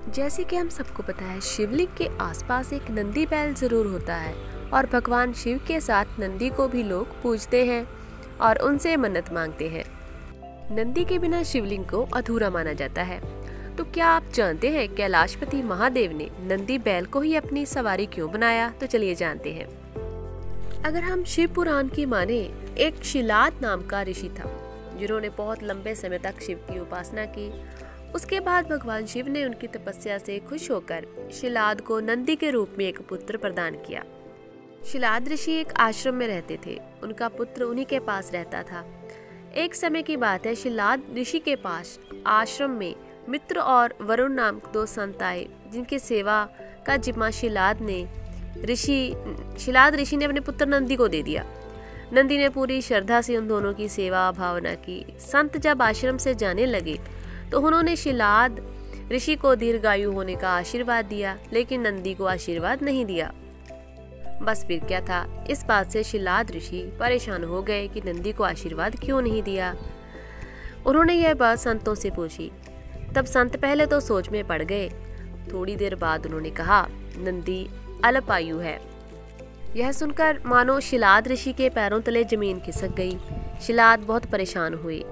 जैसे कि हम सबको पता है, शिवलिंग के आसपास एक नंदी बैल जरूर होता है और भगवान शिव के साथ नंदी को भी लोग पूजते हैं और उनसे मन्नत मांगते हैं। नंदी के बिना शिवलिंग को अधूरा माना जाता है। तो क्या आप जानते हैं कैलाशपति महादेव ने नंदी बैल को ही अपनी सवारी क्यों बनाया? तो चलिए जानते हैं। अगर हम शिव पुराण की माने, एक शिलाद नाम का ऋषि था जिन्होंने बहुत लंबे समय तक शिव की उपासना की। उसके बाद भगवान शिव ने उनकी तपस्या से खुश होकर शिलाद को नंदी के रूप में एक पुत्र प्रदान किया। शिलाद ऋषि एक आश्रम में रहते थे। उनका पुत्र उन्हीं के पास रहता था। एक समय की बात है, शिलाद ऋषि के पास आश्रम में मित्र और वरुण नाम दो संत आए, जिनकी सेवा का जिम्मा शिलाद ऋषि ने अपने पुत्र नंदी को दे दिया। नंदी ने पूरी श्रद्धा से उन दोनों की सेवा भावना की। संत जब आश्रम से जाने लगे तो उन्होंने शिलाद ऋषि को दीर्घायु होने का आशीर्वाद दिया, लेकिन नंदी को आशीर्वाद नहीं दिया। बस फिर क्या था, इस बात से शिलाद ऋषि परेशान हो गए कि नंदी को आशीर्वाद क्यों नहीं दिया। उन्होंने यह बात संतों से पूछी। तब संत पहले तो सोच में पड़ गए। थोड़ी देर बाद उन्होंने कहा, नंदी अल्पायु है। यह सुनकर मानो शिलाद ऋषि के पैरों तले जमीन खिसक गई। शिलाद बहुत परेशान हुए।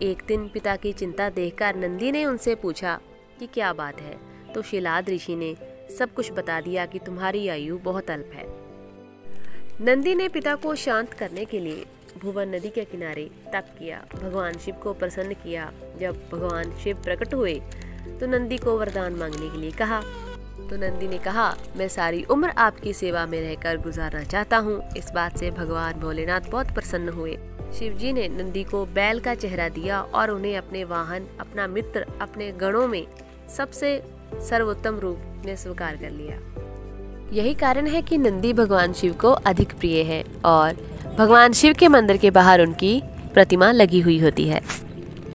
एक दिन पिता की चिंता देखकर नंदी ने उनसे पूछा कि क्या बात है। तो शिलाद ऋषि ने सब कुछ बता दिया कि तुम्हारी आयु बहुत अल्प है। नंदी ने पिता को शांत करने के लिए भुवन नदी के किनारे तप किया, भगवान शिव को प्रसन्न किया। जब भगवान शिव प्रकट हुए तो नंदी को वरदान मांगने के लिए कहा। तो नंदी ने कहा, मैं सारी उम्र आपकी सेवा में रहकर गुजारना चाहता हूँ। इस बात से भगवान भोलेनाथ बहुत प्रसन्न हुए। शिव जी ने नंदी को बैल का चेहरा दिया और उन्हें अपने वाहन, अपना मित्र, अपने गणों में सबसे सर्वोत्तम रूप में स्वीकार कर लिया। यही कारण है कि नंदी भगवान शिव को अधिक प्रिय है और भगवान शिव के मंदिर के बाहर उनकी प्रतिमा लगी हुई होती है।